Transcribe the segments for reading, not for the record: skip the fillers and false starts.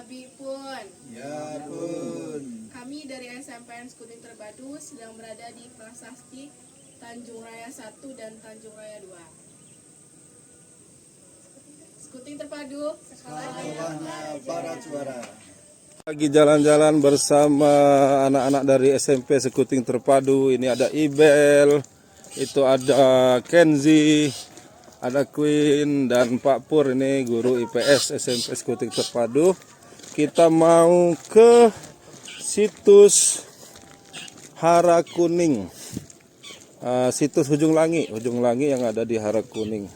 Abi Pun. Ya pun. Kami dari SMPN Skuting Terpadu sedang berada di Prasasti Tanjung Raya 1 dan Tanjung Raya 2. Skuting Terpadu, Sekolahnya para juara. Lagi jalan-jalan bersama anak-anak dari SMP Skuting Terpadu. Ini ada Ibel, itu ada Kenzi, ada Queen dan Pak Pur, ini guru IPS SMP Skuting Terpadu. Kita mau ke situs Harakuning, situs Ujung Langi yang ada di Harakuning.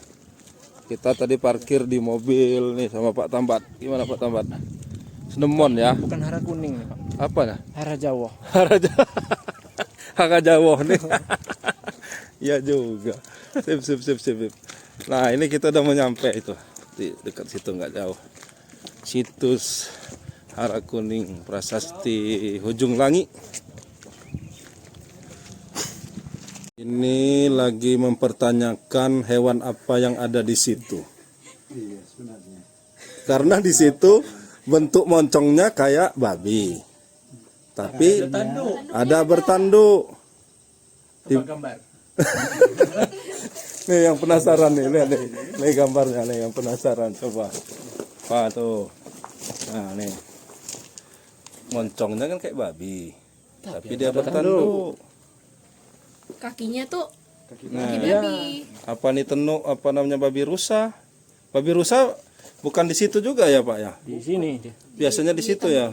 Kita tadi parkir di mobil nih sama Pak Tambat. Gimana Pak Tambat? Senemon ya? Bukan Harakuning nih Pak. Apa ya? Hara Jawa. Hara Jawa nih. Ya juga. Sip. Nah ini kita udah mau nyampe itu di dekat situ, nggak jauh. Situs Harakuning, Prasasti Ujung Langi. Ini lagi mempertanyakan hewan apa yang ada di situ. Iya sebenarnya. Karena di situ bentuk moncongnya kayak babi, tapi ada bertanduk. Coba gambar. Nih yang penasaran nih, lihat nih gambarnya nih yang penasaran, coba. Pak tuh, nah nih moncongnya kan kayak babi, tapi dia bertanduk. kakinya tuh Nah, kaki babi. apa nih tenuk? Apa namanya babi rusa? Babi rusa bukan di situ juga ya Pak ya? Di sini dia. Biasanya di situ ya.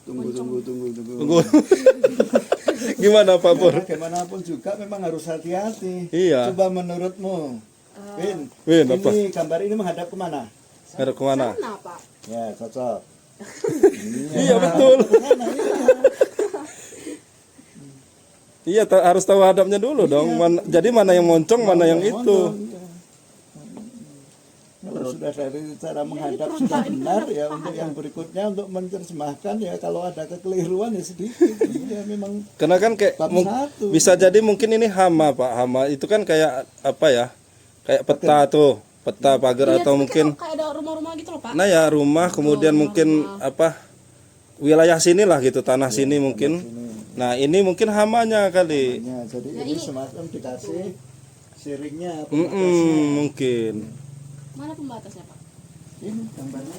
Tunggu. Tunggu. Gimana Pak Pur? Bagaimanapun juga memang harus hati-hati. Iya. Coba menurutmu, Win, Apa? ini gambar ini menghadap kemana? Ada kemana? Kenapa? Ya cocok. Iya betul. Iya harus tahu hadapnya dulu dong. Jadi mana yang moncong, mana yang itu. Kalau sudah dari cara menghadap sudah benar ya, untuk yang berikutnya untuk menerjemahkan ya kalau ada kekeliruan ya sedikit. Ya memang Karena kan kayak bab satu. bisa jadi mungkin ini hama Pak. Hama itu kan kayak apa ya? Kayak peta tuh, peta pagar Iya, atau tapi mungkin kan kayak ada rumah-rumah gitu loh Pak. nah ya rumah, kemudian mungkin apa? Wilayah sinilah gitu, tanah sini mungkin. Nah, ini mungkin hamanya kali. Ya, jadi ini semacam dikasih siringnya, Mungkin. Mana pembatasnya Pak? Ini gambarnya.